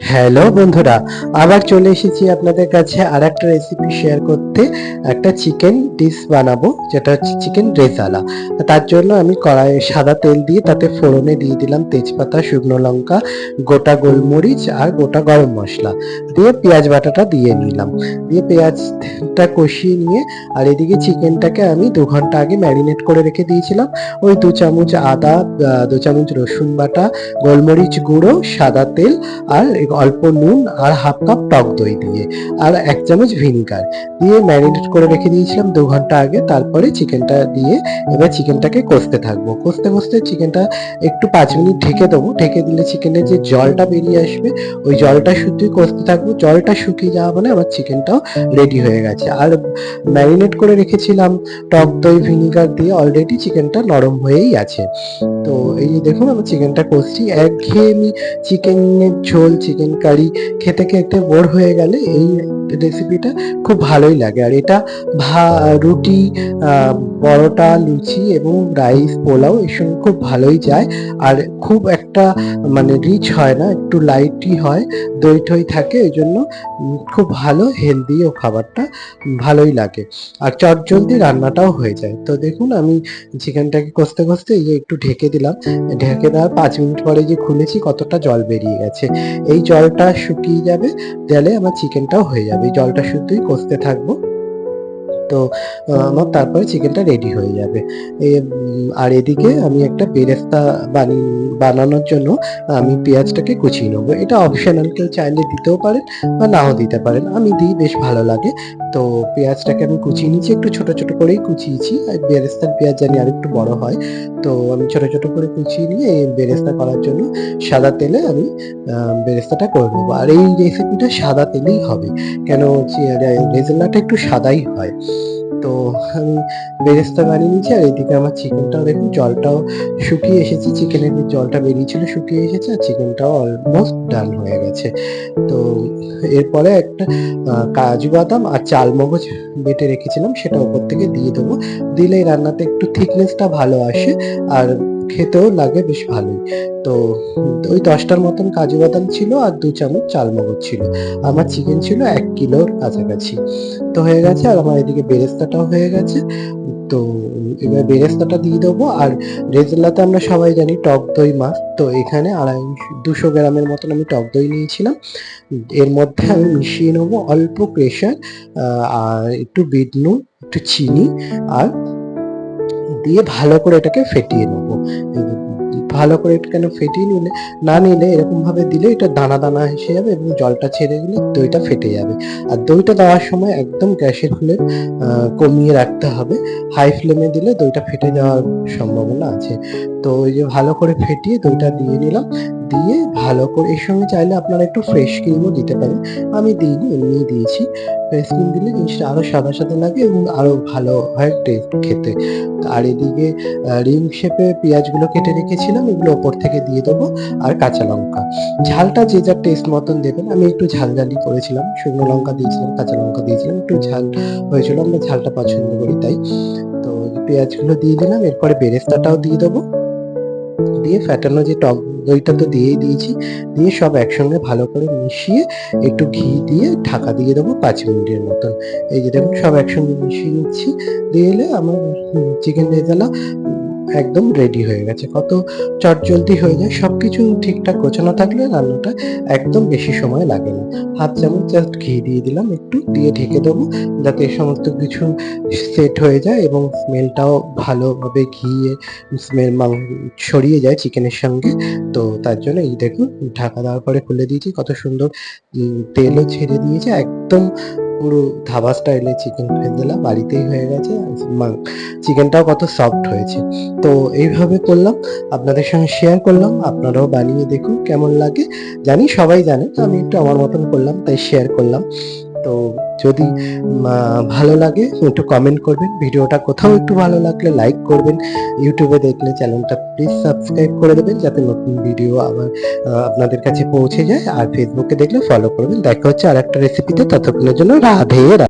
Hello বন্ধুরা, আবার চলে এসেছি আপনাদের কাছে আর একটা রেসিপি শেয়ার করতে। একটা চিকেন ডিশ বানাবো, যেটা হচ্ছে চিকেন রেজালা। তার জন্য আমি কড়াইয়ে সাদা তেল দিয়ে তাতে ফোড়নে দিয়ে দিলাম তেজপাতা, শুকনো লঙ্কা, গোটা গোলমরিচ আর গোটা গরম মশলা দিয়ে পেঁয়াজ বাটাটা দিয়ে নিলাম। দিয়ে পেঁয়াজটা কষিয়ে নিয়ে আর এদিকে চিকেনটাকে আমি 2 ঘন্টা আগে ম্যারিনেট করে রেখে দিয়েছিলাম। ওই 2 চামচ আদা, 2 চামচ রসুন বাটা, গোলমরিচ গুঁড়ো, সাদা তেল আর অল্প নুন আর হাফ কাপ টক দই দিয়ে আর 1 চামচ ভিনিগার দিয়ে ম্যারিনেট করে রেখে দিয়েছিলাম 2 ঘন্টা আগে। তারপরে চিকেনটা দিয়ে এবার চিকেনটাকে কষতে থাকবো। কষতে কষতে চিকেনটা একটু 5 মিনিট ঢেকে দেবো। ঢেকে দিলে চিকেনের যে জলটা বেরিয়ে আসবে, ওই জলটা শুধুই কষতে থাকবো। জলটা শুকিয়ে যাওয়া মানে আমার চিকেনটাও রেডি হয়ে গেছে। আর ম্যারিনেট করে রেখেছিলাম টক দই ভিনিগার দিয়ে, অলরেডি চিকেনটা নরম হয়েই আছে। তো এই যে দেখুন আমার চিকেনটা কষছি। একঘেয়েমি চিকেনের ঝোল, চিকেন কারি খেতে খেতে বোর হয়ে গেলে এই রেসিপিটা খুব ভালোই লাগে। আর এটা রুটি, পরোটা, লুচি এবং রাইস, পোলাও এর সঙ্গে খুব ভালোই যায়। আর খুব একটা মানে রিচ হয় না, একটু লাইটই হয়, দই ঠই থাকে, ওই জন্য খুব ভালো হেলদিও খাবারটা, ভালোই লাগে। আর চটজলদি রান্নাটাও হয়ে যায়। তো দেখুন আমি চিকেনটাকে কষতে কষতে এই যে একটু ঢেকে দিলাম। ঢেকে দেওয়ার 5 মিনিট পরে যে খুলেছি, কতটা জল বেরিয়ে গেছে। এই জলটা শুকিয়ে যাবে, গেলে আমার চিকেনটাও হয়ে যাবে। এই জলটা শুধুই কষতে থাকবো। তো আমার তারপরে চিকেনটা রেডি হয়ে যাবে। আর এদিকে আমি একটা বেরেস্তা বানানোর জন্য আমি পেঁয়াজটাকে কুচিয়ে নেবো। এটা অপশনাল, কেউ চাইলে দিতেও পারেন বা নাও দিতে পারেন। আমি দিই, বেশ ভালো লাগে। তো পেঁয়াজটাকে আমি কুচিয়ে নিয়েছি, একটু ছোট ছোট করেই কুচিয়েছি। আর বেরেস্তার পেঁয়াজ জানি আর একটু বড় হয়। তো আমি ছোট ছোট করে কুচিয়ে নিয়ে এই বেরেস্তা করার জন্য সাদা তেলে আমি বেরেস্তাটা করে নেবো। আর এই রেসিপিটা সাদা তেলেই হবে, কেন রেজালাটা একটু সাদাই হয়। তো আমি বেরেস্তা বানিয়ে নিয়েছি। আর এদিকে আমার চিকেনটাও দেখুন জলটাও শুকিয়ে এসেছে, চিকেনের যে জলটা বেরিয়েছিল শুকিয়ে এসেছে, আর চিকেনটাও অলমোস্ট ডান হয়ে গেছে। তো এরপরে একটা কাজু বাদাম আর চালমগজ বেটে রেখেছিলাম, সেটা উপর থেকে দিয়ে দেবো। দিলে এই রান্নাতে একটু থিকনেসটা ভালো আসে আর খেতেও লাগে বেশ ভালোই। তো ওই 10টার মতন কাজু বাদাম ছিল আর 2 চামচ চালমগজ ছিল। আমার চিকেন ছিল 1 কিলোর কাছাকাছি। তো হয়ে গেছে, আর আমার এদিকে বেরেস্তাটাও হয়ে গেছে। তো এবার বেরেস্তাটা দিয়ে দেবো। আর রেজালাতে আমরা সবাই জানি টক দই মাস্ট। তো এখানে 200 গ্রামের মতন আমি টক দই নিয়েছিলাম। এর মধ্যে আমি মিশিয়ে নেবো অল্প প্রেশার আর একটু বিট নুন, একটু চিনি আর দিয়ে ভালো করে এটাকে ফেটিয়ে নেবো। ভালো করে কেন ফেটিয়ে নিলে এরকম ভাবে দিলে এটা দানা দানা এসে যাবে এবং জলটা ছেড়ে দিলে দইটা ফেটে যাবে। আর দইটা দেওয়ার সময় একদম গ্যাসের ফ্লেম কমিয়ে রাখতে হবে। হাই ফ্লেমে দিলে দইটা ফেটে যাওয়ার সম্ভাবনা আছে। তো ওই যে ভালো করে ফেটিয়ে দইটা দিয়ে নিলাম। দিয়ে ভালো করে, এর সঙ্গে চাইলে আপনারা একটু ফ্রেশ ক্রিমও দিতে পারেন। আমি দিইনি, এমনিই দিয়েছি। ফ্রেশ ক্রিম দিলে জিনিসটা আরো সাদা সাদা লাগে এবং আরো ভালো হয় টেস্ট খেতে। আর এদিকে রিং শেপে পেঁয়াজগুলো কেটে রেখেছিলাম, এগুলো ওপর থেকে দিয়ে দেবো। আর কাঁচা লঙ্কা, ঝালটা যে যার টেস্ট মতন দেবেন। আমি একটু ঝালঝালি করেছিলাম, শুকনো লঙ্কা দিয়েছিলাম, কাঁচা লঙ্কা দিয়েছিলাম, একটু ঝাল হয়েছিল, আমরা ঝালটা পছন্দ করি তাই। তো পেঁয়াজগুলো দিয়ে দিলাম, এরপরে বেরেস্তাটাও দিয়ে দেবো। দিয়ে ফ্যাটানো যে টক দইটা তো দিয়েই দিয়েছি, দিয়ে সব একসঙ্গে ভালো করে মিশিয়ে একটু ঘি দিয়ে ঢাকা দিয়ে দেবো 5 মিনিটের মতন। এই যে দেখুন সব একসঙ্গে মিশিয়ে নিচ্ছি। দিয়ে এলে আমার চিকেন রেজালা একদম রেডি হয়ে গেছে। কত চটজলদি হয়ে যায়, সবকিছু ঠিকঠাক গোছানো থাকলে রান্নাটা একদম বেশি সময় লাগে না। হাফ চামচ জাস্ট ঘি দিয়ে দিলাম, একটু দিয়ে ঢেকে দেবো, যাতে সমস্ত কিছু সেট হয়ে যায় এবং স্মেলটাও ভালোভাবে ঘিয়ে স্মেল ছড়িয়ে যায় চিকেনের সঙ্গে। তো তার জন্য এই দেখুন ঢাকা দেওয়ার পরে খুলে দিয়েছি, কত সুন্দর তেলও ছেড়ে দিয়েছে। একদম পুরো ধাবা স্টাইলে চিকেন রেজালা বাড়িতেই হয়ে গেছে। চিকেনটাও কত সফট হয়েছে। তো এইভাবে করলাম, আপনাদের সঙ্গে শেয়ার করলাম। আপনারাও বানিয়ে দেখুন কেমন লাগে। জানি সবাই জানে, তো আমি একটু আমার মতন করলাম, তাই শেয়ার করলাম। তো যদি ভালো লাগে একটু কমেন্ট করবেন। ভিডিওটা কোথাও একটু ভালো লাগলে লাইক করবেন। ইউটিউবে দেখলে চ্যানেলটা প্লিজ সাবস্ক্রাইব করে দেবেন, যাতে নতুন ভিডিও আবার আপনাদের কাছে পৌঁছে যায়। আর ফেসবুকে দেখলে ফলো করবেন। দেখা হচ্ছে আর একটা রেসিপিতে, ততক্ষণের জন্য রাধে রাধে।